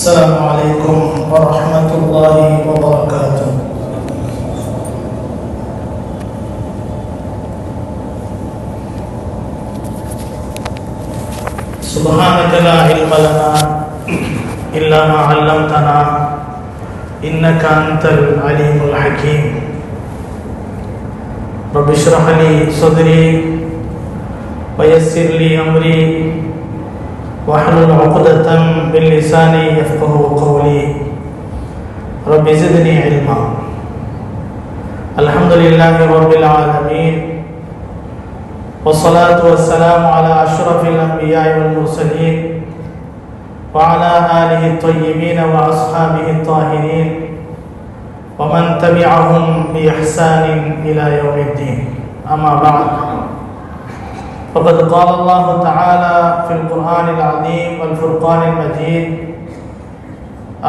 السلام عليكم ورحمة الله وبركاته. سبحانك لا علم لنا إلا ما علمتنا إنك أنت العليم الحكيم. رب اشرح لي صدري ويسر لي أمري واحلل عقدة من لساني يفقهوا قولي. رب زدني علما. الحمد لله رب العالمين، والصلاة والسلام على أشرف الأنبياء والمرسلين وعلى آله الطيبين وأصحابه الطاهرين ومن تبعهم بإحسان إلى يوم الدين. أما بعد، فقد قال الله تعالى في القرآن العظيم والفرقان المجيد: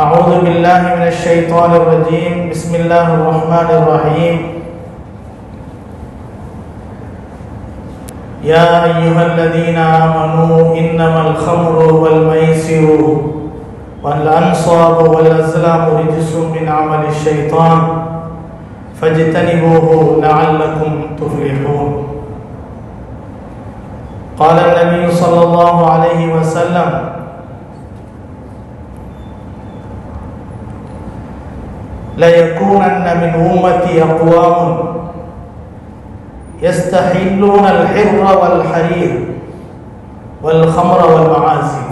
أعوذ بالله من الشيطان الرجيم، بسم الله الرحمن الرحيم. يا أيها الذين آمنوا إنما الخمر والميسر والأنصاب والأزلام رجس من عمل الشيطان فاجتنبوه لعلكم تفلحون. قال النبي صلى الله عليه وسلم: ليكونن من أمتي أقوام يستحلون الحر والحرير والخمر والمعازف.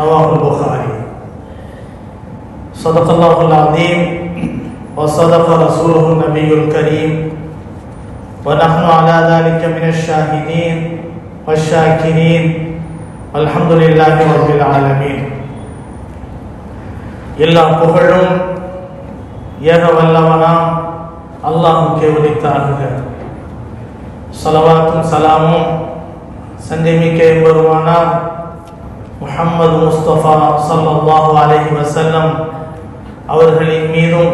رواه البخاري. صدق الله العظيم وصدق رسوله النبي الكريم، ونحن على ذلك من الشاهدين والشاكرين والحمد لله رب العالمين. எல்லா புகழும் ஏக வல்லவனாம் அல்லாஹ்வுக்கே உரித்தாகுக. ஸலவாத்தும் சலாமும் சந்திமிக்க பெருமானார் முஹம்மது முஸ்தபா ஸல்லல்லாஹு அலைஹி வஸல்லம் அவர்களின் மீதும்,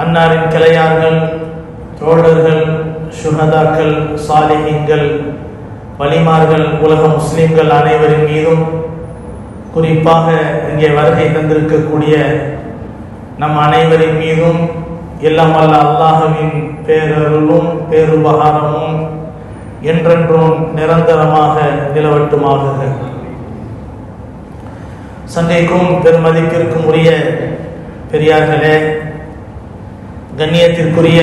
அன்னாரின் கிளையார்கள், தோழர்கள், சுஹதாக்கள், சாலிஹீன்கள், வலிமார்கள், உலக முஸ்லிம்கள் அனைவரின் மீதும், குறிப்பாக இங்கே வருகை தந்திருக்கக்கூடிய நம் அனைவரின் மீதும் எல்லாம் வல்ல அல்லாஹ்வின் பேரருளும் பேருபகாரமும் என்றென்றும் நிரந்தரமாக நிலவட்டுமாக. சங்கைக்கும் பெருமதிப்பிற்கும் உரிய பெரியார்களே, கண்ணியத்திற்குரிய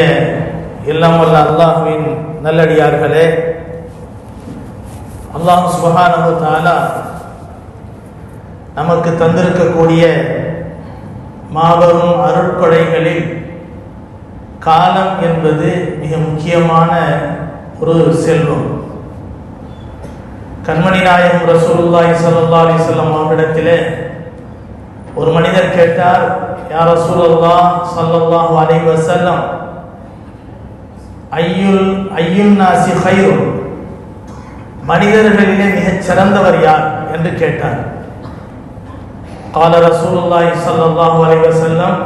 எல்லாம் வல்ல அல்லாஹ்வின் நல்லடியார்களே, அல்லாஹ் சுப்ஹானஹு வ தஆலா நமக்கு தந்திருக்கக்கூடிய மாபெரும் அருட்கொடைகளில் காலம் என்பது மிக முக்கியமான ஒரு செல்வம். கண்மணி நாயகம் ரசூலுல்லாஹி ஸல்லல்லாஹு அலைஹி வஸல்லம் அவர்களிடத்திலே ஒரு மனிதர் கேட்டார்: யா ரசூலல்லாஹ் ஸல்லல்லாஹு அலைஹி வஸல்லம், ஐயுன் நாசி கைரு, மனிதர்களிலே மிகச் சிறந்தவர் யார் என்று கேட்டார். கால ரசூலுல்லாஹி ஸல்லல்லாஹு அலைஹி வஸல்லம்,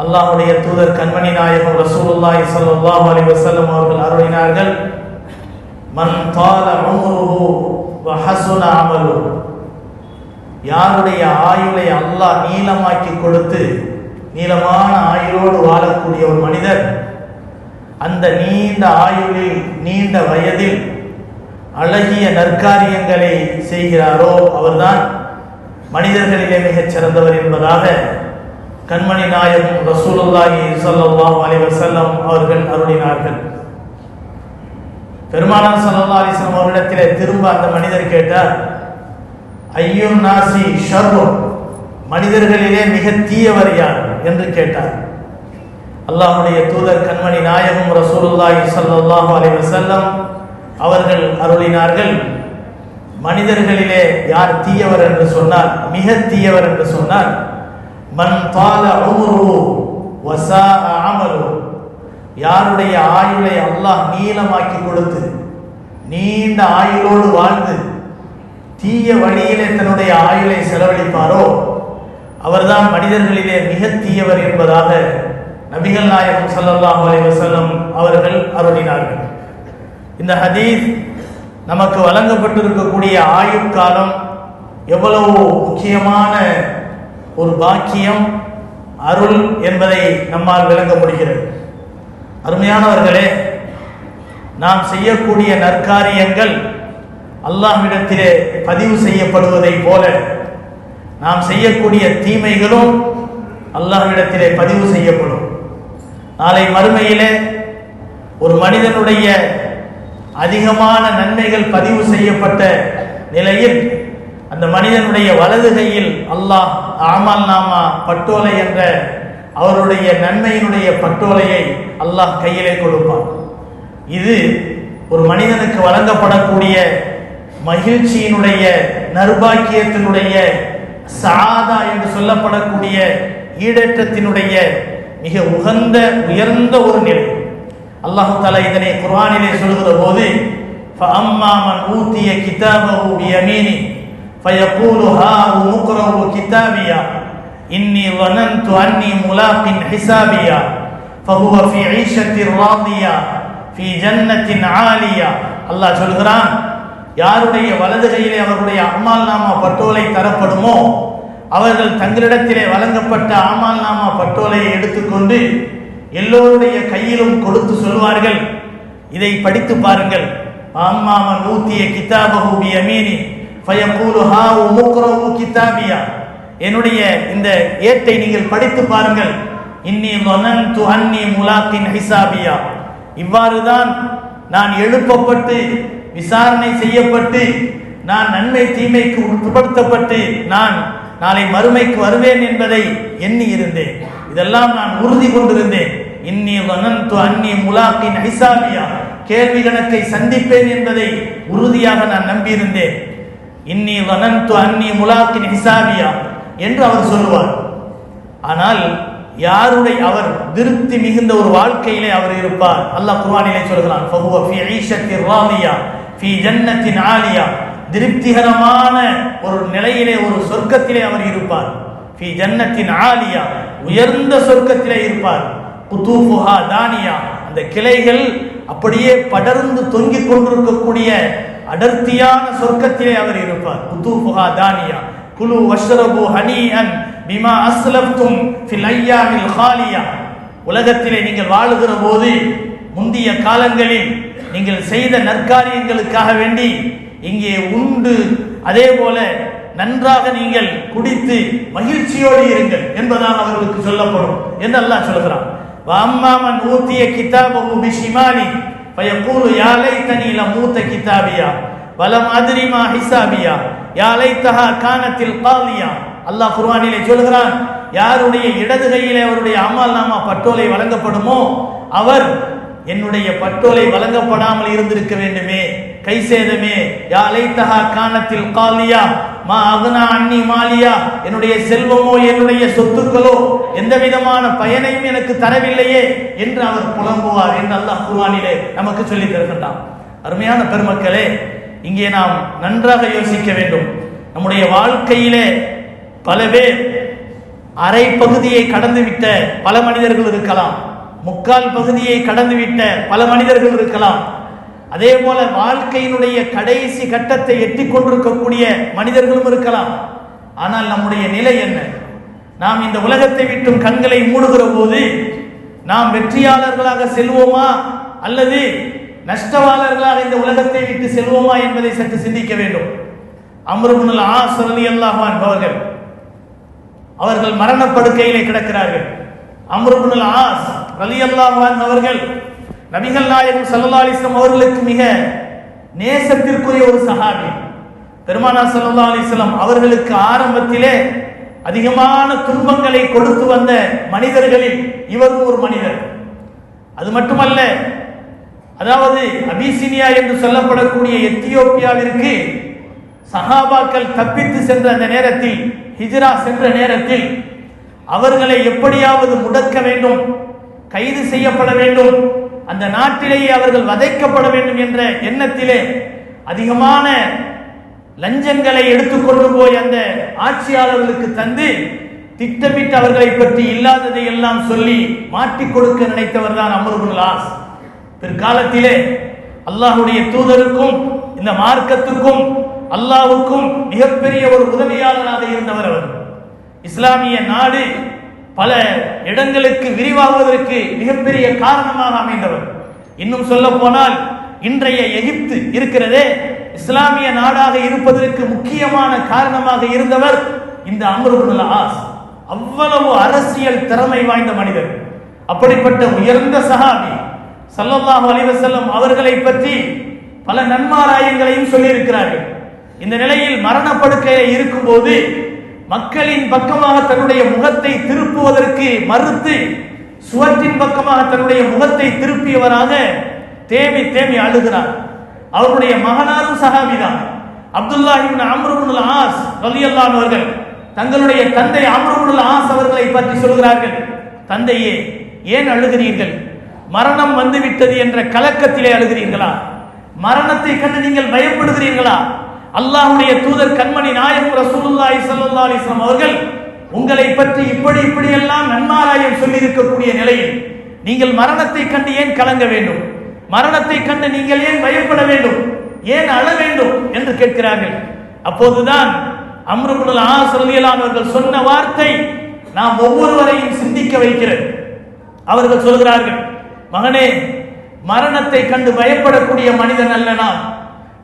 அல்லாஹ்வுடைய தூதர் கண்மணி நாயகம் ரசூலுல்லாஹி ஸல்லல்லாஹு அலைஹி வஸல்லம் அவர்கள் அருளினார்கள்: மன் தால உம்ருஹு வ ஹஸன அமலுஹு, யாருடைய ஆயுளை அல்லாஹ் நீளமாக்கி கொடுத்து நீளமான ஆயுளோடு வாழக்கூடிய ஒரு மனிதர் அந்த நீண்ட ஆயுளில், நீண்ட வயதில் அழகிய நற்காரியங்களை செய்கிறாரோ அவர்தான் மனிதர்களிலே மிகச் சிறந்தவர் என்பதாக கண்மணி நாயகம் ரசூலுல்லாஹி ஸல்லல்லாஹு அலைஹி வஸல்லம் அவர்கள் அருளினார்கள். பெருமானார் ஸல்லல்லாஹு அலைஹி வஸல்லம் அவரிடத்திலே திரும்ப அந்த மனிதர் கேட்டார்: ஐயுன் நாசி ஷர்ரு, மனிதர்களிலே மிக தீயவர் யார் என்று கேட்டார். அல்லாஹ்வுடைய தூதர் கண்மணி நாயகம் ரசூலுல்லாஹி ஸல்லல்லாஹு அலைஹி வஸல்லம் அவர்கள் அருளினார்கள்: மனிதர்களிலே யார் தீயவர் என்று சொன்னார், மிக தீயவர் என்று சொன்னார், மன் தால உம்ருஹு வ ஸாஅ அமலுஹு, யாருடைய ஆயுளை அல்லாஹ் நீளமாக்கி கொடுத்து நீண்ட ஆயுளோடு வாழ்ந்து தீய வழியிலே தன்னுடைய ஆயுளை செலவழிப்பாரோ அவர்தான் மனிதர்களிலே மிக தீயவர் என்பதாக நபிகள் நாயகம் ஸல்லல்லாஹு அலைஹி வஸல்லம் அவர்கள் அருளினார்கள். இந்த ஹதீஸ் நமக்கு வழங்கப்பட்டிருக்கக்கூடிய ஆயுட்காலம் எவ்வளவு முக்கியமான ஒரு பாக்கியம், அருள் என்பதை நம்மால் விளங்க முடிகிறது. அருமையானவர்களே, நாம் செய்யக்கூடிய நற்காரியங்கள் அல்லாஹ்விடத்திலே பதிவு செய்யப்படுவதை போல நாம் செய்யக்கூடிய தீமைகளும் அல்லாஹ்விடத்திலே பதிவு செய்யப்படும். நாளை மறுமையிலே ஒரு மனிதனுடைய அதிகமான நன்மைகள் பதிவு செய்யப்பட்ட நிலையில் அந்த மனிதனுடைய வலது கையில் அல்லாஹ் அமல் நாமா பட்டோலை என்ற அவருடைய நன்மையினுடைய பட்டோலையை அல்லாஹ் கையிலே கொடுப்பான். இது ஒரு மனிதனுக்கு வழங்கப்படக்கூடிய மகிழ்ச்சியினுடைய, நற்பாக்கியத்தினுடைய, சாதா என்று சொல்லப்படக்கூடிய ஈடேற்றத்தினுடைய மிக உயர்ந்த ஒரு நிலை. அல்லாஹ் தஆலா இதனை குர்ஆனிலே சொல்கிற போது, فَأَمَّا مَنْ أُوتِيَ كِتَابَهُ بِيَمِينِهِ فَيَقُولُ هَاؤُمُ اقْرَءُوا كِتَابِيَهْ إِنِّي ظَنَنْتُ أَنِّي مُلَاقٍ حِسَابِيَهْ فَهُوَ فِي عِيشَةٍ رَاضِيَةٍ فِي جَنَّةٍ عَالِيَةٍ. அல்லாஹ் சொல்கிறான், யாருடைய வலது கையிலே அவருடைய அமால் நாமா பட்டோலை தரப்படுமோ அவர்கள் தங்களிடத்திலே வழங்கப்பட்ட அமால் நாமா பட்டோலையை எடுத்துக்கொண்டு எல்லோருடைய கையிலும் கொடுத்து சொல்வார்கள், இதை படித்து பாருங்கள். அம்மா மன் ஊதிய கிதாபஹு பியமீனி ஃபயகூலு ஹாஉம் உக்ரவு கிதாபியா, என்னுடைய இந்த ஏட்டை நீங்கள் படித்து பாருங்கள். இன்னி ظننtu அன்னி முலாக்கின் ஹிசாபியா, இவ்வாறுதான் நான் எழுப்பப்பட்டு விசாரணை செய்யப்பட்டு நான் நன்மை தீமைக்கு உட்படுத்தப்பட்டு நான் நாளை மறுமைக்கு வருவேன் என்பதை எண்ணி இருந்தேன். இதெல்லாம் நான் உறுதி கொண்டிருந்தேன். இன்னி ظننtu அன்னி முலாக்கின் ஹிசாபியா, கேள்வி கணக்கை சந்திப்பேன் என்பதை உறுதியாக நான் நம்பியிருந்தேன். இன்னி ظننtu அன்னி முலாக்கின் ஹிசாபியா என்று அவர் சொல்லுவார். ஆனால் யாருடைய அவர் திருப்தி மிகுந்த ஒரு வாழ்க்கையிலே அவர் இருப்பார். அல்லாஹ் குர்ஆனிலே சொல்கிறான், ஃபஹுவ ஃபீ ஈஷத்திர் ராதியா ஃபீ ஜன்னத்தின் ஆலியா, திருப்திகரமான ஒரு நிலையிலே, ஒரு சொர்க்கத்திலே அவர் இருப்பார். ஃபீ ஜன்னத்தின் ஆலியா, உயர்ந்த சொர்க்கத்திலே இருப்பார். குதூஃபுஹா தானியா, அந்த கிளைகள் அப்படியே படர்ந்து தொங்கிக் கொண்டிருக்கக்கூடிய அடர்த்தியான சொர்க்கத்திலே அவர் இருப்பார். குதூஃபுஹா தானியா குலு வஷ்ரபு ஹனீஅன் பிமா அஸ்லப்தும் ஃபில் அய்யாமில் காலியா, உலகத்திலே நீங்கள் வாழுகிற போது முந்திய காலங்களில் நீங்கள் செய்த நற்காரியங்களுக்காக வேண்டி இங்கே உண்டு, அதே போல நன்றாக நீங்கள் குடித்து மகிழ்ச்சியோடு இருங்கள் என்பதாக அவர்களுக்கு சொல்லப்படும் என்று அல்லாஹ் சொல்கிறான். வஅம்மா மன் ஊதிய கிதாபஹு பிஷிமாலி ஃபயகூலு யா லைதனி லமூத கிதாபியா வலம் அத்ரி மா ஹிசாபியா யா லைதஹா கானத்தில் காலியா. அல்லாஹ் குர்ஆனிலே சொல்கிறான், யாருடைய இடது கையிலே அவருடைய அமல் நாமா பட்டோலை வழங்கப்படுமோ அவர் என்னுடைய பட்டோலை வழங்கப்படாமல் இருந்திருக்க வேண்டுமே, கை சேதமே. யா லைதஹா கானத்தில் காலியா மா அக்னா அன்னி மாலியா, என்னுடைய செல்வமோ என்னுடைய சொத்துக்களோ எந்த விதமான பயனையும் எனக்கு தரவில்லையே என்று அவர் புலம்புவார் என்று அல்லாஹ் குர்ஆனிலே நமக்கு சொல்லி தருகின்றான். அருமையான பெருமக்களே, இங்கே நாம் நன்றாக யோசிக்க வேண்டும். நம்முடைய வாழ்க்கையிலே பல பேர் அரை பகுதியை கடந்துவிட்ட பல மனிதர்கள் இருக்கலாம், முக்கால் பகுதியை கடந்துவிட்ட பல மனிதர்கள் இருக்கலாம். அதே போல வாழ்க்கையினுடைய கடைசி கட்டத்தை எட்டி கொண்டிருக்கக்கூடிய மனிதர்களும் இருக்கலாம். ஆனால் நம்முடைய நிலை என்ன? நாம் இந்த உலகத்தை விட்டும் கண்களை மூடுகிற போது நாம் வெற்றியாளர்களாக செல்வோமா அல்லது நஷ்டவாளர்களாக இந்த உலகத்தை விட்டு செல்வோமா என்பதை சற்று சிந்திக்க வேண்டும். அம்ர் இப்னுல் ஆஸ் ரலியல்லாஹு அன்ஹு அவர்கள் மரணப்படுக்கையிலே கிடக்கிறார்கள். அம்ர் இப்னுல் ஆஸ் ரலியல்லாஹு அன்ஹு அவர்கள் நபிகள் நாயகம் ஸல்லல்லாஹு அலைஹி வஸல்லம் அவர்களுக்கு மிக நேசத்திற்குரிய ஒரு சஹாபி. பெருமானார் ஸல்லல்லாஹு அலைஹி வஸல்லம் அவர்களுக்கு ஆரம்பத்திலே அதிகமான துன்பங்களை கொடுத்து வந்த மனிதர்களில் இவரும் ஒரு மனிதர். அது மட்டுமல்ல, அதாவது அபிசீனியா என்று சொல்லப்படக்கூடிய எத்தியோப்பியாவிற்கு சஹாபாக்கள் தப்பித்து சென்ற அந்த நேரத்தில், ஹிஜ்ரா சென்ற நேரத்தில் அவர்களை எப்படியாவது முடக்க வேண்டும், கைது செய்யப்பட வேண்டும், அந்த நாட்டிலேயே அவர்கள் வதைக்கப்பட வேண்டும் என்ற எண்ணத்திலே அதிகமான லஞ்சங்களை எடுத்துக்கொண்டு போய் அந்த ஆட்சியாளர்களுக்கு தந்து திட்டமிட்டு அவர்களை பற்றி இல்லாததை எல்லாம் சொல்லி மாற்றிக் கொடுக்க நினைத்தவர் தான் அம்ர் இப்னுல் ஆஸ். பிற்காலத்திலே அல்லாஹ்வுடைய தூதருக்கும் இந்த மார்க்கத்துக்கும் அல்லாஹ்வுக்கும் மிகப்பெரிய ஒரு உதவியாளராக இருந்தவர் அவர். இஸ்லாமிய நாடு பல இடங்களுக்கு விரிவாகுவதற்கு மிகப்பெரிய காரணமாக அமைந்தவர். இன்னும் சொல்ல போனால் இன்றைய எகிப்து இருக்கிறதே, இஸ்லாமிய நாடாக இருப்பதற்கு முக்கியமான காரணமாக இருந்தவர் இந்த அம்ர் இப்னு ஆஸ். அவ்வளவு அரசியல் திறமை வாய்ந்த மனிதர். அப்படிப்பட்ட உயர்ந்த சஹாபி ஸல்லல்லாஹு அலைஹி வஸல்லம் அவர்களை பற்றி பல நன்மாராயங்களையும் சொல்லியிருக்கிறார்கள். இந்த நிலையில் மரணப்படுக்கையில் இருக்கும்போது மக்களின் பக்கமாக தன்னுடைய முகத்தை திருப்புவதற்கு மறுத்து சுவற்றின் பக்கமாக தன்னுடைய முகத்தை திருப்பியவராக தேம்பி தேம்பி அழுகிறார். அவருடைய மகனாரும் சஹாபிதான். அப்துல்லாஹ் இப்னு அம்ர் இப்னு ஆஸ் ரலியல்லாஹு அன்ஹு அவர்கள் தங்களுடைய தந்தை அம்ர் இப்னு ஆஸ் அவர்களை பற்றி சொல்கிறார்கள், தந்தையே ஏன் அழுகிறீர்கள்? மரணம் வந்துவிட்டது என்ற கலக்கத்திலே அழுகிறீர்களா? மரணத்தை கண்டு நீங்கள் பயப்படுகிறீர்களா? அல்லாஹ்வுடைய தூதர் கண்மணி நாயகம் ரசூலுல்லாஹி ஸல்லல்லாஹு அலைஹி வஸல்லம் அவர்கள் உங்களை பற்றி இப்படி எல்லாம் நன்மாராயம் சொல்லி இருக்கக்கூடிய நிலையில் நீங்கள் மரணத்தை கண்டு ஏன் கலங்க வேண்டும்? மரணத்தை கண்டு நீங்கள் ஏன் பயப்பட வேண்டும்? ஏன் அழ வேண்டும் என்று கேட்கிறார்கள். அப்போதுதான் அம்ர் இப்னு ஆஸ் ரலியல்லாஹு அன்ஹு அவர்கள் சொன்ன வார்த்தை நாம் ஒவ்வொருவரையும் சிந்திக்க வைக்கிறது. அவர்கள் சொல்கிறார்கள், மகனே, மரணத்தை கண்டு பயப்படக்கூடிய மனிதன் அல்ல நான்.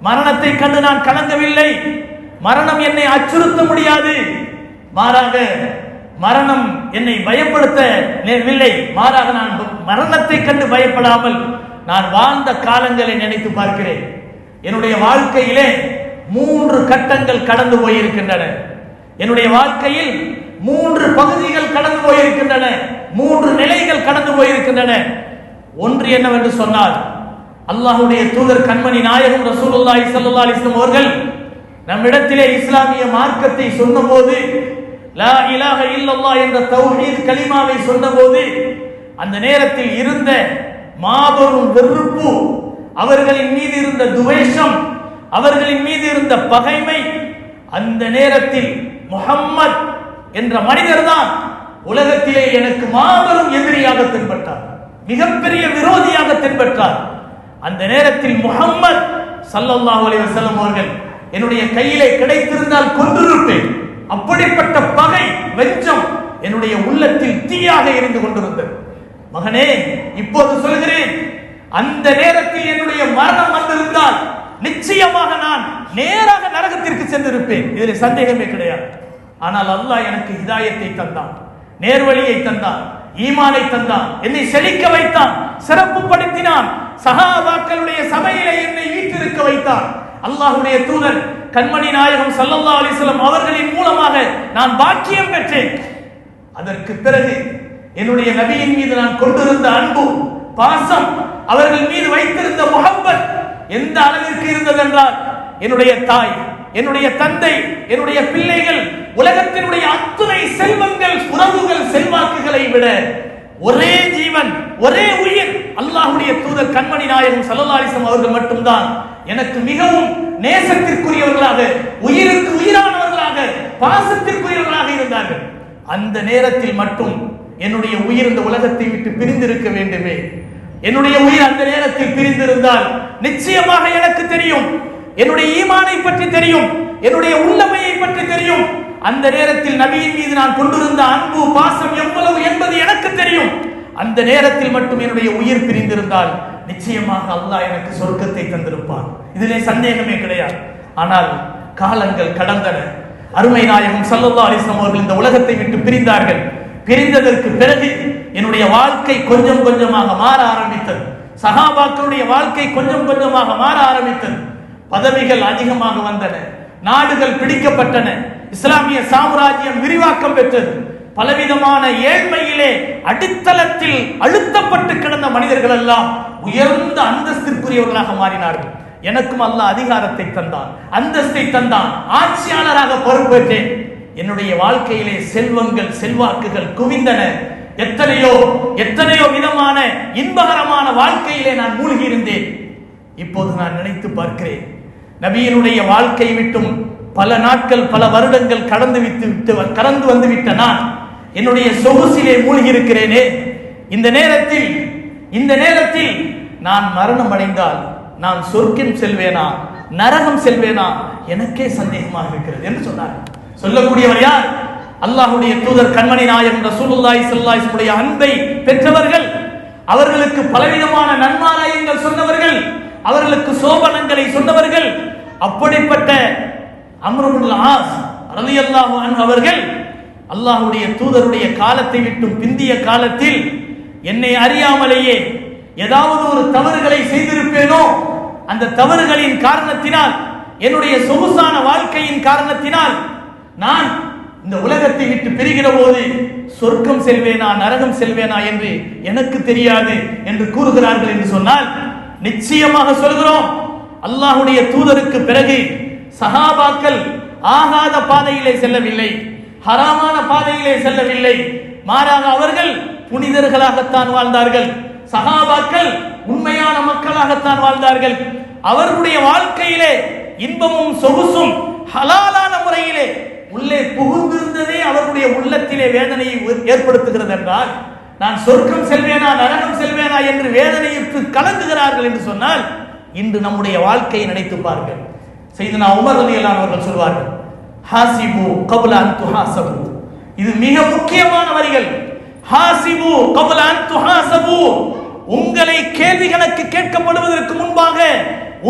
மரணத்தை கண்டு நான் கலங்கவில்லை. மரணம் என்னை அச்சுறுத்த முடியாது. மாறாக மரணம் என்னை பயப்படுத்தவில்லை. மாறாக நான் மரணத்தை கண்டு பயப்படாமல் நான் வாழ்ந்த காலங்களை நினைத்து பார்க்கிறேன். என்னுடைய வாழ்க்கையிலே 3 கட்டங்கள் கடந்து போயிருக்கின்றன. என்னுடைய வாழ்க்கையில் 3 பகுதிகள் கடந்து போயிருக்கின்றன. 3 நிலைகள் கடந்து போயிருக்கின்றன. ஒன்று என்னவென்று சொன்னால், அல்லாஹ்வுடைய தூதர் கண்மணி நாயகம் ரசூலுல்லாஹி ஸல்லல்லாஹு அலைஹி வஸல்லம் அவர்கள் நம்மிடத்திலே இஸ்லாமிய மார்க்கத்தை சொன்னபோது, லா இலாஹ இல்லல்லாஹ் என்ற தௌஹீத் கலிமாவை சொன்னபோது அந்த நேரத்தில் இருந்த மாபெரும் வெறுப்பு, அவர்களின் மீது இருந்த துவேஷம், அவர்களின் மீது இருந்த பகைமை, அந்த நேரத்தில் முஹம்மத் என்ற மனிதர் தான் உலகத்திலே எனக்கு மாபெரும் எதிரியாக தென்பட்டார், மிகப்பெரிய விரோதியாக தென்பட்டார். அந்த நேரத்தில் முஹம்மத் ஸல்லல்லாஹு அலைஹி வஸல்லம் அவர்கள் என்னுடைய கையிலே கிடைத்திருந்தால் கொன்றிருப்பேன். அப்படிப்பட்ட பகை வெஞ்சம் என்னுடைய உள்ளத்தில் தீயாக எரிந்து கொண்டிருந்தது. மகனே, இப்போது சொல்கிறேன், அந்த நேரத்தில் என்னுடைய மரணம் வந்திருந்தால் நிச்சயமாக நான் நேராக நரகத்திற்கு சென்றிருப்பேன். இதில் சந்தேகமே கிடையாது. ஆனால் அல்லாஹ் எனக்கு ஹிதாயத்தை தந்தான், நேர்வழியை தந்தான், ஈமானை தந்தான், என்னை செழிக்க வைத்தான், சிறப்பு படுத்தினான், சஹாபாக்களுடைய சபையிலே என்னை வீற்றிருக்க வைத்தான். அல்லாஹ்வுடைய தூதர் கண்மணி நாயகம் ஸல்லல்லாஹு அலைஹி வஸல்லம் அவர்களின் மூலமாக நான் பாக்கியம் பெற்றேன். அதற்கு பிறகு என்னுடைய நபியின் மீது நான் கொண்டிருந்த அன்பு, பாசம், அவர்கள் மீது வைத்திருந்த முஹப்பத் எந்த அளவிற்கு இருந்ததென்றால், என்னுடைய தாய், என்னுடைய தந்தை, என்னுடைய பிள்ளைகள், உலகத்தினுடைய அத்துணை செல்வங்கள், உறவுகள், செல்வாக்குகளை விட ஒரே ஜீவன், ஒரே உயிர் அல்லாஹ்வுடைய தூதர் கண்மணி நாயகம் ஸல்லல்லாஹு அலைஹி வஸல்லம் அவர்கள் மட்டும்தான் எனக்கு மிகவும் நேசத்திற்குரியவர்களாக, உயிருக்கு உயிரானவர்களாக, பாசத்திற்குரியவர்களாக இருந்தார்கள். அந்த நேரத்தில் மட்டும் என்னுடைய உயிர் இந்த உலகத்தை விட்டு பிரிந்திருக்க வேண்டுமே. என்னுடைய உயிர் அந்த நேரத்தில் பிரிந்திருந்தால் நிச்சயமாக எனக்கு தெரியும், என்னுடைய ஈமானை பற்றி தெரியும், என்னுடைய உள்ளமையை பற்றி தெரியும். அந்த நேரத்தில் நபியின் மீது நான் கொண்டிருந்த அன்பு, பாசம் எவ்வளவு என்பது எனக்கு தெரியும். அந்த நேரத்தில் மட்டும் என்னுடைய உயிர் பிரிந்திருந்தால் நிச்சயமாக அல்லாஹ் எனக்கு சொர்க்கத்தை தந்திருப்பான். இதிலே சந்தேகமே கிடையாது. ஆனால் காலங்கள் கடந்தன. அருமை நாயகம் ஸல்லல்லாஹு அலைஹி வஸல்லம் அவர்கள் இந்த உலகத்தை விட்டு பிரிந்தார்கள். பிரிந்ததற்கு பிறகு என்னுடைய வாழ்க்கை கொஞ்சம் கொஞ்சமாக மாற ஆரம்பித்தது. சஹாபாக்களுடைய வாழ்க்கை கொஞ்சம் கொஞ்சமாக மாற ஆரம்பித்தது. பதவிகள் அதிகமாக வந்தன, நாடுகள் பிடிக்கப்பட்டன, இஸ்லாமிய சாம்ராஜ்யம் விரிவாக்கம் பெற்றது. பலவிதமான ஏழ்மையிலே அடித்தளத்தில் அழுத்தப்பட்டு கிடந்த மனிதர்கள் எல்லாம் உயர்ந்த அந்தஸ்திற்குரியவர்களாக மாறினார்கள். எனக்கும் அல்லாஹ் அதிகாரத்தை தந்தான், அந்தஸ்தை தந்தான், ஆட்சியாளராக பொறுப்பேற்றேன். என்னுடைய வாழ்க்கையிலே செல்வங்கள், செல்வாக்குகள் குவிந்தன. எத்தனையோ எத்தனையோ விதமான இன்பகரமான வாழ்க்கையிலே நான் மூழ்கி இருந்தேன். இப்போது நான் நினைத்து பார்க்கிறேன், நபியினுடைய வாழ்க்கை விட்டும் பல நாட்கள், பல வருடங்கள் கடந்து வந்து விட்ட நான் என்னுடைய சொகுசிலே மூழ்கி இருக்கிறேனே. இந்த நேரத்தில் நான் மரணம் அடைந்தால் நான் சொர்க்கம் செல்வேனா நரகம் செல்வேனா எனக்கே சந்தேகமாக இருக்கிறது என்று சொன்னார். சொல்லக்கூடியவர் யார்? அல்லாஹ்வுடைய தூதர் கண்மணி நாயகம் ரசூலுல்லாஹி ஸல்லல்லாஹு அலைஹி வஸல்லம் அன்பை பெற்றவர்கள், அவர்களுக்கு பலவிதமான நன்மாராயங்கள் சொன்னவர்கள், அவர்களுக்கு சோபனங்களை சொன்னவர்கள். அப்படிப்பட்ட அம்ர் இப்னுல் ஆஸ் ரலியல்லாஹு அன்ஹு அவர்கள் அல்லாஹ்வுடைய தூதருடைய காலத்தை விட்டு பிந்திய காலத்தில் என்னை அறியாமலேயே ஏதாவது ஒரு தவறுகளை செய்திருப்பேனோ, அந்த தவறுகளின் காரணத்தினால், என்னுடைய சொகுசான வாழ்க்கையின் காரணத்தினால் நான் இந்த உலகத்தை விட்டு பிரிகிற போது சொர்க்கம் செல்வேனா நரகம் செல்வேனா என்று எனக்கு தெரியாது என்று கூறுகிறார்கள் என்று சொன்னால், நிச்சயமாக சொல்கிறோம், அல்லாஹ்வுடைய தூதருக்கு பிறகு சஹாபாக்கள் ஆகாத பாதையிலே செல்லவில்லை, ஹராமான பாதையிலே செல்லவில்லை. மாறாக அவர்கள் புனிதர்களாகத்தான் வாழ்ந்தார்கள். சஹாபாக்கள் உண்மையான மக்களாகத்தான் வாழ்ந்தார்கள். அவர்களுடைய வாழ்க்கையிலே இன்பமும் சொகுசும் ஹலாலான முறையிலே உள்ளே புகுந்திருந்ததே அவர்களுடைய உள்ளத்திலே வேதனையை ஏற்படுத்துகிறது என்றால், நான் சொர்க்கம் செல்வேனா நரகம் செல்வேனா என்று வேதனையிற்கு கலங்குகிறார்கள் என்று சொன்னால், இன்று நம்முடைய வாழ்க்கையை நினைத்து பாருங்கள். சையதுனா உமர் ரலியல்லாஹு அவர்கள் சொல்வார்கள், ஹாசிபு கப்ல அன் துஹாசபு. இது மிக முக்கியமான வரிகள். ஹாசிபு கப்ல அன் துஹாசபு. உங்களை கேள்வி கணக்கு கேட்கப்படுவதற்கு முன்பாக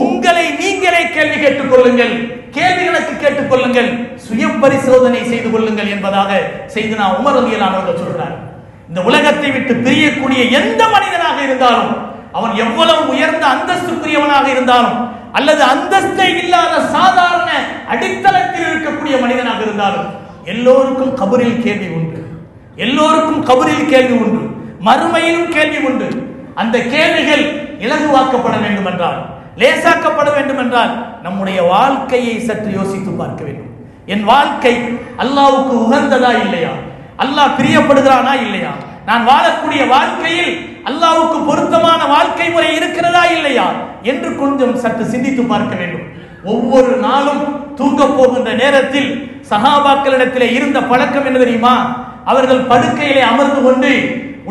உங்களை நீங்களே கேள்வி கேட்டுக் கொள்ளுங்கள், கேள்வி கணக்கு கேட்டுக் கொள்ளுங்கள், சுய பரிசோதனை செய்து கொள்ளுங்கள் என்பதாக சையதுனா உமர் ரலியல்லாஹு அவர்கள் சொல்றார். இந்த உலகத்தை விட்டு பிரியக்கூடிய எந்த மனிதனாக இருந்தாலும், அவன் எவ்வளவு உயர்ந்த அந்தஸ்துக்குரியவனாக இருந்தாலும், அல்லது அந்தஸ்தை இல்லாத சாதாரண அடித்தளத்தில் இருக்கக்கூடிய மனிதனாக இருந்தாலும், எல்லோருக்கும் கபரில் கேள்வி உண்டு, எல்லோருக்கும் கபரில் கேள்வி உண்டு, மறுமையிலும் கேள்வி உண்டு. அந்த கேள்விகள் இலகுவாக்கப்பட வேண்டும் என்றால், லேசாக்கப்பட வேண்டும் என்றால், நம்முடைய வாழ்க்கையை சற்று யோசித்து பார்க்க வேண்டும். என் வாழ்க்கை அல்லாஹ்வுக்கு உகந்ததா இல்லையா, அல்லாஹ் பிரியப்படுகிறானா இல்லையா, நான் வாழக்கூடிய வாழ்க்கையில் அல்லாஹ்வுக்கு பொருத்தமான வாழ்க்கை முறை இருக்கிறதா இல்லையா என்று கொஞ்சம் சற்று சிந்தித்து பார்க்க வேண்டும். ஒவ்வொரு நாளும் தூங்க போகின்ற நேரத்தில் சஹாபாக்களிடத்திலே இருந்த பழக்கம் என்ன தெரியுமா? அவர்கள் படுக்கையிலே அமர்ந்து கொண்டு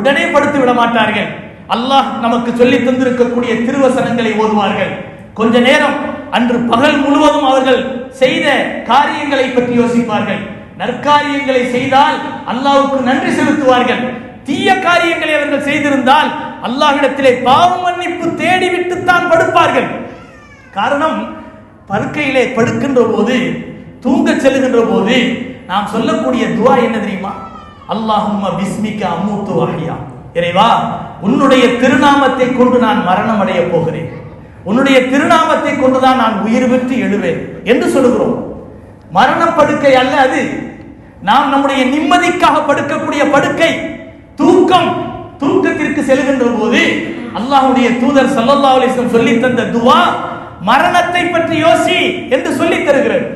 உடனே படுத்து விட மாட்டார்கள். அல்லாஹ் நமக்கு சொல்லி தந்திருக்கக்கூடிய திருவசனங்களை ஓதுவார்கள். கொஞ்ச நேரம் அன்று பகல் முழுவதும் அவர்கள் செய்த காரியங்களை பற்றி யோசிப்பார்கள். நற்காரியங்களை செய்தால் அல்லாஹ்வுக்கு நன்றி செலுத்துவார்கள். தீய காரியங்களை அவர்கள் செய்திருந்தால் அல்லாஹ்விடத்திலே பாவ மன்னிப்பு தேடிவிட்டுத்தான் படுப்பார்கள். காரணம், படுக்கையிலே படுக்கின்ற போது, தூங்க செல்லுகின்ற போது நாம் சொல்லக்கூடிய துஆ என்ன தெரியுமா? அல்லாஹும்ம பிஸ்மிக அமூத்து வஹ்யா. இறைவா, உன்னுடைய திருநாமத்தை கொண்டு நான் மரணம் அடைய போகிறேன், உன்னுடைய திருநாமத்தை கொண்டுதான் நான் உயிர் பெற்று எழுவேன் என்று சொல்லுகிறோம். மரண படுக்கை அல்ல அது, நாம் நம்முடைய நிம்மதிக்காக படுக்கக்கூடிய படுக்கை. தூக்கம், தூக்கத்திற்கு செல்கின்ற போது அல்லாஹ்வுடைய தூதர் ஸல்லல்லாஹு அலைஹி வஸல்லம் சொல்லி தந்த துஆ மரணத்தை பற்றி யோசி என்று சொல்லி தருகிறது.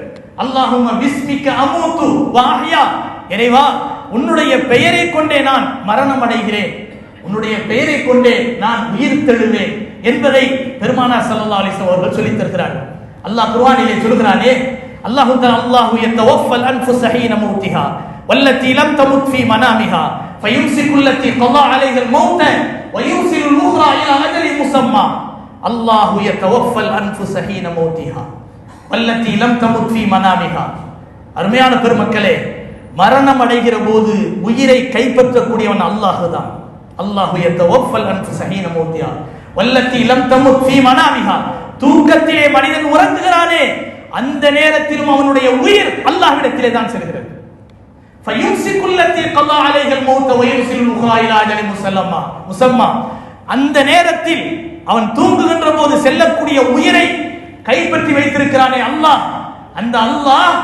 அல்லாஹும்ம பிஸ்மிக அமூது வஹ்யா. இறைவா, உன்னுடைய பெயரை கொண்டே நான் மரணம் அடைகிறேன், உன்னுடைய பெயரை கொண்டே நான் உயிர் தெழுவேன் என்பதை பெருமானார் ஸல்லல்லாஹு அலைஹி வஸல்லம் அவர்கள் சொல்லி தருகிறார்கள். அல்லாஹ் குர்ஆனிலே சொல்கிறானே, அல்லாஹு தஆலா அல்லாஹு யதவஃபல் அன்ஃபுஸ ஹீன மௌத்திஹா வல்லதி லம் தமுத் ஃபீ மனாமிஹா ஃபயும்சிகு அல்லதி கதா அலைஹல் மௌத வயுர்சிலுல் உக்ரா இலா அஜலின் முஸம்மா. அல்லாஹு யதவஃபல் அன்ஃபுஸ ஹீன மௌத்திஹா வல்லதி லம் தமுத் ஃபீ மனாமிஹா. அருமையான பெருமக்களே, மரணம் அடைகிற போது உயிரை கைப்பற்றக்கூடியவன் அல்லாஹ் தான். அல்லாஹு யதவஃபல் அன்ஃபுஸ ஹீன மௌத்திஹா வல்லதி லம் தமுத் ஃபீ மனாமிஹா. தூக்கத்திலே மனிதன் உறங்குகிறானே, அந்த நேரத்திலும் அவனுடைய உயிர் அல்லாஹ்விடத்திலே தான் செல்கிறது. ஃபயும்சிகு அல்லதி கதா அலைஹல் மௌத வயுர்சிலுல் உக்ரா இலா அஜலின் முஸம்மா. அந்த நேரத்தில் அவன் தூங்குகின்ற போது செல்லக்கூடிய உயிரை கைப்பற்றி வைத்திருக்கிறானே அல்லாஹ், அந்த அல்லாஹ்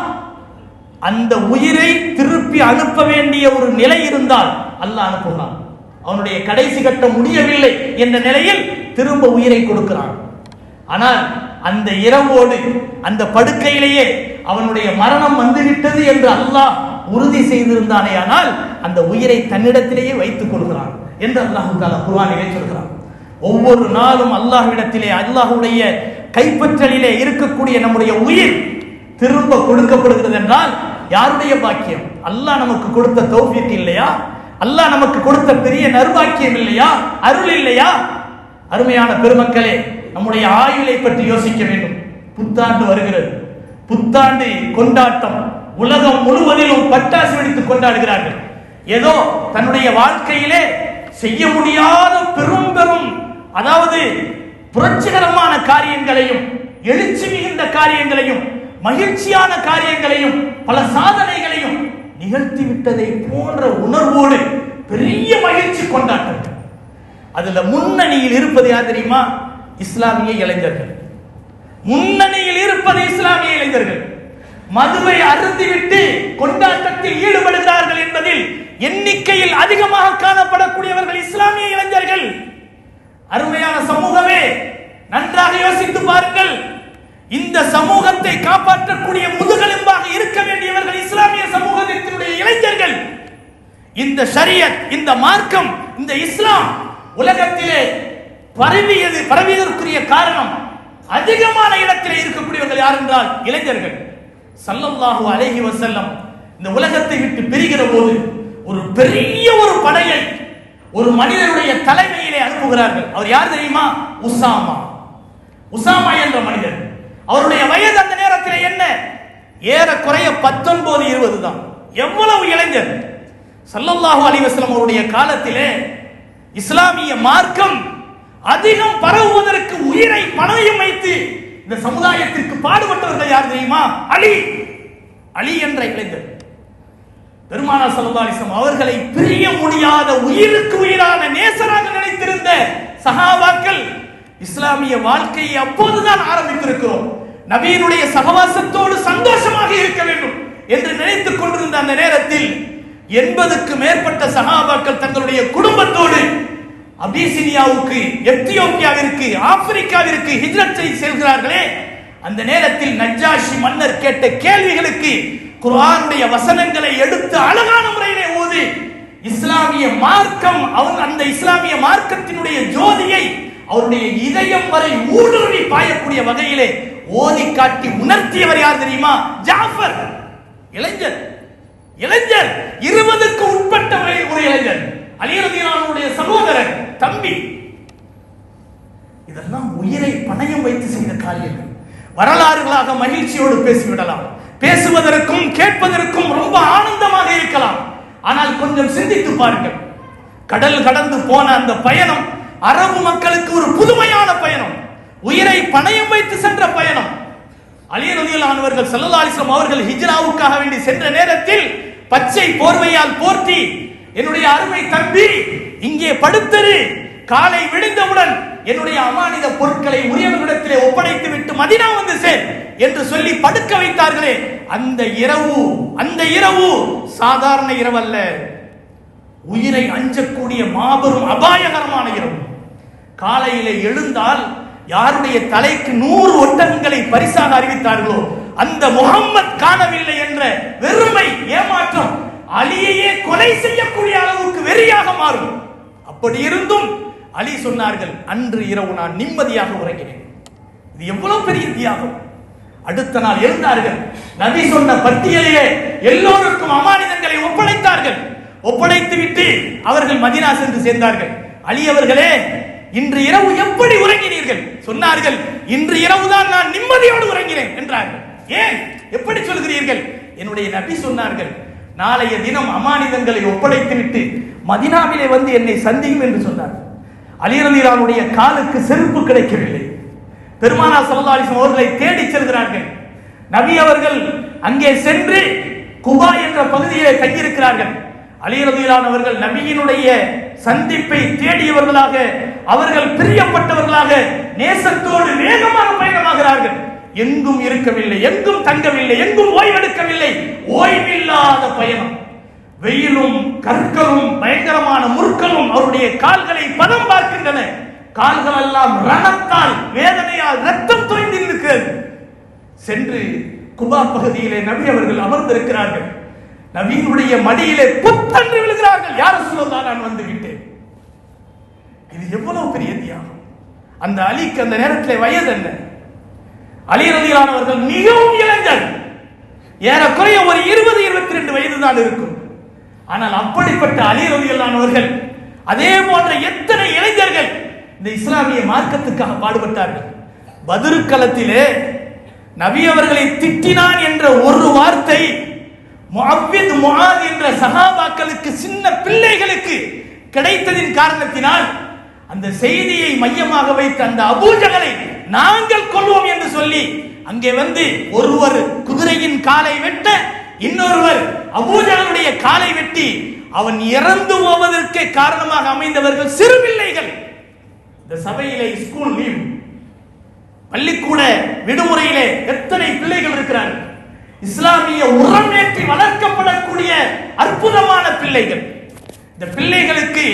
அந்த உயிரை திருப்பி அனுப்ப வேண்டிய ஒரு நிலை இருந்தால் அல்லாஹ் அனுப்புகிறான். அவனுடைய கடைசி கட்டம் முடியவில்லை என்ற நிலையில் திரும்ப உயிரை கொடுக்கிறான். ஆனால் அந்த இரவோடு அந்த படுக்கையிலேயே அவனுடைய மரணம் வந்துவிட்டது என்று அல்லாஹ் உறுதி செய்திருந்தானே, ஆனால் அந்த உயிரை தன்னிடத்திலேயே வைத்துக் கொள்கிறான் என்று அல்லாஹ் தஆலா குர்ஆனிலே சொல்கிறான். ஒவ்வொரு நாளும் அல்லாஹ்விடத்திலே, அல்லாஹ்வுடைய கைப்பற்றலிலே இருக்கக்கூடிய நம்முடைய உயிர் திரும்ப கொடுக்கப்படுகிறது என்றால் யாருடைய பாக்கியம்? அல்லாஹ் நமக்கு கொடுத்த தௌஃபீக் இல்லையா? அல்லாஹ் நமக்கு கொடுத்த பெரிய நற்பாக்கியம் இல்லையா? அருள் இல்லையா? அருமையான பெருமக்களே, நம்முடைய ஆயுளை பற்றி யோசிக்க வேண்டும். புத்தாண்டு வருகிறது. புத்தாண்டு கொண்டாட்டம் உலகம் முழுவதிலும் பட்டாசு வெடித்து கொண்டாடுகிறார்கள். ஏதோ தன்னுடைய வாழ்க்கையிலே செய்ய முடியாத பெரும் பெரும் அதாவது புரட்சிகரமான காரியங்களையும் எழுச்சி மிகுந்த காரியங்களையும் மகிழ்ச்சியான காரியங்களையும் பல சாதனைகளையும் நிகழ்த்தி விட்டதை போன்ற உணர்வோடு பெரிய மகிழ்ச்சி கொண்டாட்டங்கள். அதுல முன்னணியில் இருப்பது யார் தெரியுமா? இஸ்லாமிய இளைஞர்கள். முன்னணியில் இருப்பது இஸ்லாமிய இளைஞர்கள். மதுவை அருந்திவிட்டு கொண்டாட்டத்தில் ஈடுபடுகிறார்கள் என்பதில் எண்ணிக்கையில் அதிகமாக காணப்படக்கூடியவர்கள் இஸ்லாமிய இளைஞர்கள். அருமையான சமூகமே, நன்றாக யோசித்து பாருங்கள். இந்த சமூகத்தை காப்பாற்றக்கூடிய முதுகெலும்பாக இருக்க வேண்டியவர்கள் இஸ்லாமிய சமூகத்தினுடைய இளைஞர்கள். இந்த ஷரியத், இந்த மார்க்கம், இந்த இஸ்லாம் உலகத்திலே பரவியதற்குரிய காரணம் அதிகமான இடத்திலே இருக்கக்கூடியவர்கள் யார் என்றால் இளைஞர்கள். ஸல்லல்லாஹு அலைஹி வஸல்லம் இந்த உலகத்தை விட்டு பிரிகிற போது ஒரு பெரிய ஒரு படையை ஒரு மனிதனுடைய தலைமையிலே அனுப்புகிறார்கள். அவர் யார் தெரியுமா? உசாமா என்ற மனிதர். அவருடைய வயது அந்த நேரத்தில் என்ன? ஏறக்குறைய 19-20 தான். எவ்வளவு இளைஞர்! ஸல்லல்லாஹு அலைஹி வஸல்லம் அவருடைய காலத்திலே இஸ்லாமிய மார்க்கம் அதிகம் பரவுவதற்கு உயிரை பணயம் வைத்து இந்த சமுதாயத்திற்கு பாடுபட்டவர்கள் யார் தெரியுமா? அலி என்ற இளைஞர். பெருமானார் ஸல்லல்லாஹு அலைஹி வஸல்லம் அவர்களை பிரிய முடியாத உயிருக்கு உயிரான நேசராக நினைத்திருந்த சஹாபாக்கள் இஸ்லாமிய வாழ்க்கையை அப்போதுதான் ஆரம்பித்திருக்கிறோம், நபியினுடைய சகவாசத்தோடு சந்தோஷமாக இருக்க வேண்டும் என்று நினைத்துக் கொண்டிருந்த அந்த நேரத்தில் 80க்கு மேற்பட்ட சஹாபாக்கள் தங்களுடைய குடும்பத்தோடு அபிசினியாவுக்கு, எத்தியோப்பியாவிற்கு, ஆப்பிரிக்காவிற்கு ஹிஜ்ரத் செய்து செல்கிறார்களே. அந்த நேரத்தில் நஜ்ஜாஷி மன்னர் கேட்ட கேள்விகளுக்கு குர்ஆனுடைய வசனங்களை எடுத்து அழகான முறையிலே ஓதி இஸ்லாமிய மார்க்கம், அந்த இஸ்லாமிய மார்க்கத்தினுடைய ஜோதியை அவருடைய இதயம் வரை ஊடுருவி பாயக்கூடிய வகையிலே ஓதி காட்டி உணர்த்தியவர் யார் தெரியுமா? ஜாஃபர். இளைஞர் 20க்கு உட்பட்ட ஒரு இளைஞர், அலி ரலியல்லாஹு அன்ஹுடைய சகோதரர், தம்பி. இதெல்லாம் உயிரை பணயம் வைத்து செய்த காரியங்கள். வரலாறுகளாக மகிழ்ச்சியோடு பேசிவிடலாம், பேசுவதற்கும் கேட்பதற்கும் ரொம்ப ஆனந்தமாக இருக்கலாம். ஆனால் கொஞ்சம் சிந்தித்து பாருங்கள். கடல் கடந்து போன அந்த பயணம் அரபு மக்களுக்கு ஒரு புதுமையான பயணம், உயிரை பணயம் வைத்து சென்ற பயணம். அலி ரலியல்லாஹு அன்ஹு அவர்கள் ஸல்லல்லாஹு அலைஹி வஸல்லம் அவர்கள் ஹிஜ்ராவுக்காக வேண்டி சென்ற நேரத்தில் பச்சை போர்வையால் போர்த்தி, என்னுடைய அருமை தம்பி இங்கே படுத்தரு, காலை விழுந்தவுடன் என்னுடைய அமானித பொருட்களை உரியவர்களிடத்திலே ஒப்படைத்து விட்டு மதீனா வந்து சேர் என்று சொல்லி படுக்க வைத்தார்களே. அந்த இரவு சாதாரண இரவு அல்ல, உயிரை அஞ்சக்கூடிய மாபெரும் அபாயகரமான இரவு. காலையிலே எழுந்தால் யாருடைய தலைக்கு 100 ஒட்டகங்களை பரிசாக அறிவித்தார்களோ அந்த முஹம்மத் காணவில்லை என்ற வெறுமை, ஏமாற்றம் அலியையே கொலை செய்யக்கூடிய அளவுக்கு வெறியாக மாறும். அப்படி இருந்தும் அலி சொன்னார்கள், அன்று இரவு நான் நிம்மதியாக உறங்கினேன். இது எவ்வளவு பெரிய தியாகம்! அடுத்த நாள் எழுந்தார்கள், நபி சொன்ன பட்டியலிலே எல்லோருக்கும் அமானிதங்களை ஒப்படைத்தார்கள். ஒப்படைத்து விட்டு அவர்கள் மதீனா சென்று சேர்ந்தார்கள். அலி அவர்களே, இன்று இரவு எப்படி உறங்கினீர்கள்? சொன்னார்கள், இன்று இரவுதான் நான் நிம்மதியோடு உறங்கினேன் என்றார்கள். ஏன், எப்படி சொல்கிறீர்கள்? என்னுடைய நபி சொன்னார்கள், நாளைய தினம் அமானிதங்களை ஒப்படைத்து விட்டு மதீனாவிலே வந்து என்னை சந்தியும் என்று சொன்னார்கள். அலி ரலியல்லாஹு அன்ஹுடைய காலுக்கு செருப்பு கிடைக்கவில்லை. பெருமானார் ஸல்லல்லாஹு அலைஹி வஸல்லம் அவர்களை தேடி செல்கிறார்கள். நபி அவர்கள் அங்கே சென்று குபா என்ற பகுதியிலே தங்கியிருக்கிறார்கள். அலி ரலியல்லாஹு அன்ஹு அவர்கள் நபியினுடைய சந்திப்பை தேடியவர்களாக, அவர்கள் பிரியப்பட்டவர்களாக நேசத்தோடு வேகமாக பயணமாகிறார்கள். எங்கும் இருக்கவில்லை, எங்கும் தங்கவில்லை, எங்கும் ஓய்வெடுக்கவில்லை. ஓய்வில்லாத பயணம். வெயிலும் கற்களும் பயங்கரமான முற்களும் அவருடைய கால்களை பதம் பார்க்கின்றன. கால்கள் எல்லாம் ரணத்தால், வேதனையால் ரத்தம் தோய்ந்திருக்கிறது. சென்று குபா பகுதியிலே நபி அவர்கள் அமர்ந்திருக்கிறார்கள். நபியினுடைய மடியிலே புத்தன்று விழுகிறார்கள். யார் ரசூலுல்லாஹ், நான் வந்து விட்டேன். இது எவ்வளவு பெரிய தியாகம்! அந்த அலிக்கு அந்த நேரத்தில் வயது என்ன? அலி ரலியல்லாஹு அன்ஹு அவர்கள் மிகவும் இளைஞர், ஏறக்குறைய ஒரு 20-22 வயது தான் இருக்கும். ஆனால் அப்படிப்பட்ட அலி ரலியல்லாஹு அன்ஹு அவர்கள், அதே போன்ற எத்தனை இளைஞர்கள் இந்த இஸ்லாமிய மார்க்கத்துக்காக பாடுபட்டார்கள். பத்ர் களத்திலே நபி அவர்களை திட்டினான் என்ற ஒரு வார்த்தை முஅவ்வித் முஆத் என்ற சஹாபாக்களுக்கு, சின்ன பிள்ளைகளுக்கு கிடைத்ததின் காரணத்தினால் அந்த செய்தியை மையமாக வைத்த அந்த அபூஜஹலை நாங்கள் கொள்வோம் என்று சொல்லி அங்கே வந்து ஒருவர் குதிரையின் காலை வெட்ட, இன்னொருவர் அபூஜஹலுடைய காலை வெட்டி அவன் இறந்து போவதற்கு காரணமாக அமைந்தவர்கள் சிறு பிள்ளைகள். இந்த சபையிலே ஸ்கூல் லீவ், பள்ளிக்கூட விடுமுறையிலே எத்தனை பிள்ளைகள் இருக்கிறார்கள். இஸ்லாமிய உரமேற்றி வளர்க்கப்படக்கூடிய அற்புதமான பிள்ளைகள். இந்த பிள்ளைகளுக்கு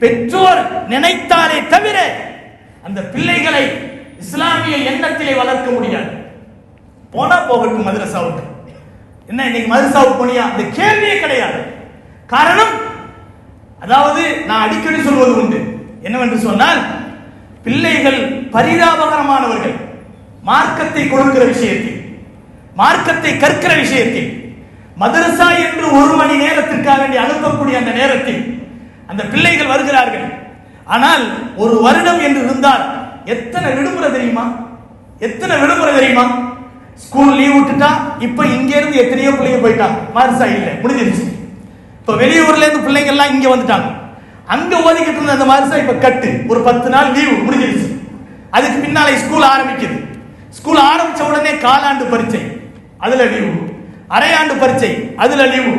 பெற்றோர் நினைத்தாலே தவிர அந்த பிள்ளைகளை இஸ்லாமிய எண்ணத்திலே வளர்க்க முடியாது. போனா போகட்டும் மதரசாவுக்கு, என்ன இன்னைக்கு மதரசாவுக்கு போனியா, அந்த கேள்வியே கிடையாது. காரணம், அதாவது நான் அடிக்கடி சொல்வது உண்டு, என்னவென்று சொன்னால் பிள்ளைகள் பரிதாபகரமானவர்கள். மார்க்கத்தை கொடுக்கிற விஷயத்தில், மார்க்கத்தை கற்கிற விஷயத்தில், மதரசா என்று 1 மணி நேரத்திற்காக வேண்டி அனுப்பக்கூடிய அந்த நேரத்தில் அந்த பிள்ளைகள் வருகிறார்கள். ஆனால் ஒரு வருடம் என்று இருந்தால் எத்தனை விடுமுறை தெரியுமா? எத்தனை விடுமுறை தெரியுமா? ஸ்கூல் லீவ் விட்டுட்டா இப்ப இங்க இருந்து எத்தனையோ பிள்ளைங்க போயிட்டாங்க, மதரசா இல்ல, முடிஞ்சிருச்சு. இப்ப வெளியூர்ல இருந்து பிள்ளைங்க எல்லாம் இங்க வந்துட்டாங்க. அங்க ஓதிக்கிட்டு இருந்த அந்த மதரசா இப்ப கட்டு, ஒரு 10 நாள் லீவு முடிஞ்சிருச்சு. அதுக்கு பின்னாலே ஸ்கூல் ஆரம்பிக்குது. ஸ்கூல் ஆரம்பிச்ச உடனே காலாண்டு பரீட்சை, அதுல லீவு. அரையாண்டு பரீட்சை, அதுல லீவு.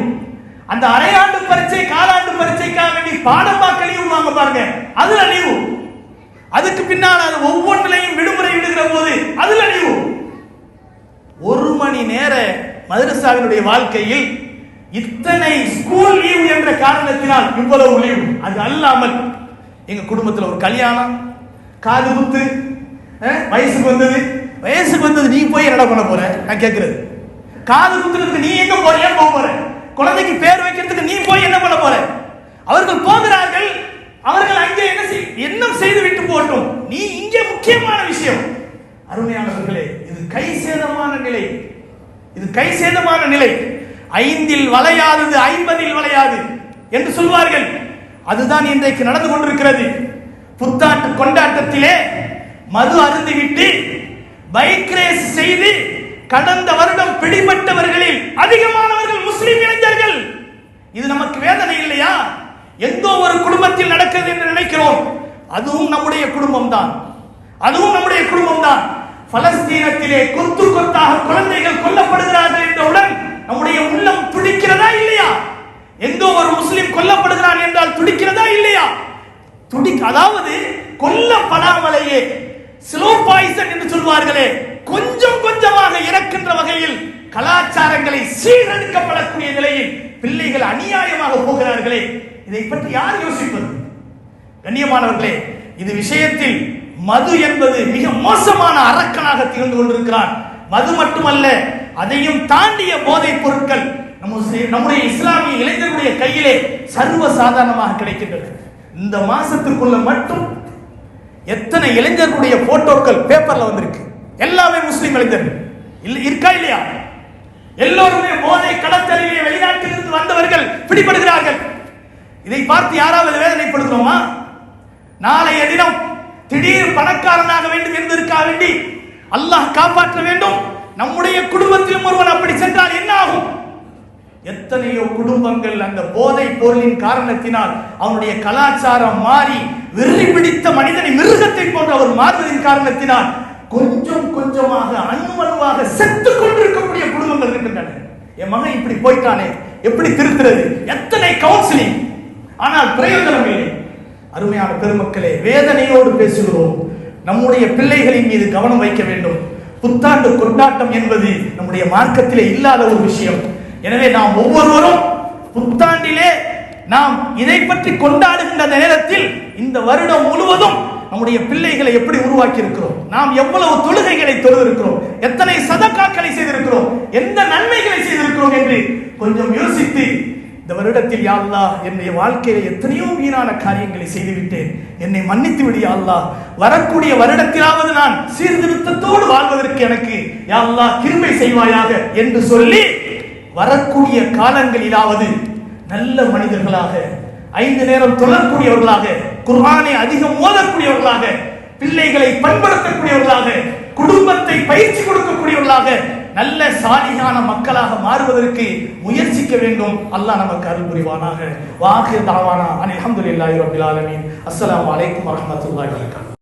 அந்த அரையாண்டு பரீட்சை காலாண்டு பரீட்சைக்காக வேண்டி பாடமாக்க லீவு வாங்க பாருங்க, அதுல லீவு. அதுக்கு பின்னால் அது ஒவ்வொன்றிலையும் விடுமுறை விடுகிற போது அதுல லீவு. 1 மணி நேர மதரசாவினுடைய வாழ்க்கையில் இத்தனை ஸ்கூல் லீவ் என்ற காரணத்தினால் இவ்வளவு லீவ். அது அல்லாமல் எங்க குடும்பத்தில் ஒரு கல்யாணம், காது குத்து, வயசுக்கு வந்தது நீ போய் என்ன பண்ண போற? நான் கேட்கிறது, காது குத்துறதுக்கு நீ எங்க போறியா? போற குழந்தைக்கு பேர் வைக்கிறதுக்கு நீ போய் என்ன பண்ண போற? அவர்கள் போகிறார்கள், அவர்கள் அங்கே என்ன செய்து விட்டு போட்டோம், நீ இங்கே முக்கியமான விஷயம். அருமையானவர்களே, இது கை சேதமான நிலை, இது கை சேதமான நிலை. 5இல் வளையாதது 50இல் வளையாது என்று சொல்வார்கள். அதுதான் இன்றைக்கு நடந்து கொண்டிருக்கிறது. புத்தாண்டு கொண்டாட்டத்திலே மது அருந்திவிட்டு பைக் ரேஸ் செய்து கடந்த வருடம் பிடிபட்டவர்களில் அதிகமானவர்கள் முஸ்லிம் இளைஞர்கள். இது நமக்கு வேதனை இல்லையா? எந்தோ ஒரு குடும்பத்தில் நடக்கிறது என்று நினைக்கிறோம். அதுவும் நம்முடைய குடும்பம் தான், அதுவும் நம்முடைய குடும்பம் தான். பலஸ்தீனத்திலே கொத்து கொத்தாக குழந்தைகள் கொல்லப்படுகிறார்கள் என்றவுடன் நம்முடைய உள்ளம் துடிக்கிறதா இல்லையா? எந்தோ ஒரு முஸ்லிம் கொல்லப்படுகிறான் என்றால் துடிக்கிறதா இல்லையா? அதாவது கொல்லப்படாமலேயே ஸ்லோ பாய்சன் என்று சொல்வார்களே, கொஞ்சம் கொஞ்சமாக இறக்கின்ற வகையில் கலாச்சாரங்களை சீரழிக்கப்படக்கூடிய நிலையில் பிள்ளைகள் அநியாயமாக போகிறார்களே, இதை பற்றி யார் யோசிப்பது? கண்ணியமானவர்களே, இது விஷயத்தில் மது என்பது மிக மோசமான அரக்கனாக திகழ்ந்து கொண்டிருக்கிறான். மது மட்டுமல்ல, அதையும் தாண்டிய போதைப் பொருட்கள் நம்முடைய இஸ்லாமிய இளைஞர்களுடைய கையிலே சர்வ சாதாரணமாக கிடைக்கின்றது. இந்த மாசத்துக்குள்ள மட்டும் எத்தனை இளைஞர்களுடைய போட்டோக்கள் பேப்பர்ல வந்திருக்கு, எல்லாமே முஸ்லிம் இளைஞர்கள் இருக்கா இல்லையா? எல்லோருமே போதை கடத்தலிலே வெளிநாட்டில் இருந்து வந்தவர்கள் பிடிபடுகிறார்கள். இதை பார்த்து யாராவது வேதனைப்படுகிறோமா? நாளைய தினம் திடீர் பணக்காரனாக வேண்டும் என்பதற்காக வேண்டி அல்லாஹ் காப்பாற்ற வேண்டும். நம்முடைய குடும்பத்திலும் ஒருவன் அப்படி சென்றால் என்ன ஆகும்? எத்தனையோ குடும்பங்கள் அந்த போதை பொருளின் காரணத்தினால் அவனுடைய கலாச்சாரம் மாறி வெறி பிடித்த மனிதனை மிருகத்தை போன்று அவர் மாறுவதின் காரணத்தினால் கொஞ்சம் கொஞ்சமாக அணுவணுவாக செத்துக் கொண்டிருக்கக்கூடிய குடும்பங்கள் இருக்கின்றன. என் மகன் இப்படி போயிட்டானே, எப்படி திருத்துறது? எத்தனை கவுன்சிலிங், ஆனால் பிரயோஜனம் இல்லை. அருமையான பெருமக்களே, வேதனையோடு பேசுகிறோம். நம்முடைய பிள்ளைகளின் மீது கவனம் வைக்க வேண்டும். புத்தாண்டு கொண்டாட்டம் என்பது நம்முடைய மார்க்கத்திலே இல்லாத ஒரு விஷயம். எனவே நாம் ஒவ்வொருவரும் புத்தாண்டிலே நாம் இதை பற்றி கொண்டாடுகின்ற நேரத்தில் இந்த வருடம் முழுவதும் நம்முடைய பிள்ளைகளை எப்படி உருவாக்கி இருக்கிறோம், நாம் எவ்வளவு தொழுகைகளை தொழுதிருக்கிறோம், எத்தனை சதக்காக்களை செய்திருக்கிறோம், எந்த நன்மைகளை செய்திருக்கிறோம் என்று கொஞ்சம் யோசித்து இந்த வருடத்தில் யா அல்லாஹ் என்னுடைய வாழ்க்கையில எத்தனையோ வீணான காரியங்களை செய்துவிட்டேன், என்னை மன்னித்து விடு யா அல்லாஹ், வரக்கூடிய வருடத்திலாவது நான் சீர்திருத்தத்தோடு வாழ்வதற்கு எனக்கு யா அல்லாஹ் கிருபை செய்வாயாக என்று சொல்லி வரக்கூடிய காலங்களிலாவது நல்ல மனிதர்களாக, 5 நேரம் தொழக்கூடியவர்களாக, குர்ஆனை அதிகம் ஓதக்கூடியவர்களாக, பிள்ளைகளை பண்படுத்தக்கூடியவர்களாக, குடும்பத்தை பயிற்சி கொடுக்கக்கூடியவர்களாக நல்ல சாலிகான மக்களாக மாறுவதற்கு முயற்சிக்க வேண்டும். அல்லாஹ் நமக்கு அருள் புரிவானாக. வாஹிர் தாவானா அல்ஹம்துலில்லாஹி ரப்பில் ஆலமீன். அஸ்ஸலாமு அலைக்கும் வரஹ்மத்துல்லாஹி வபரகாத்துஹு.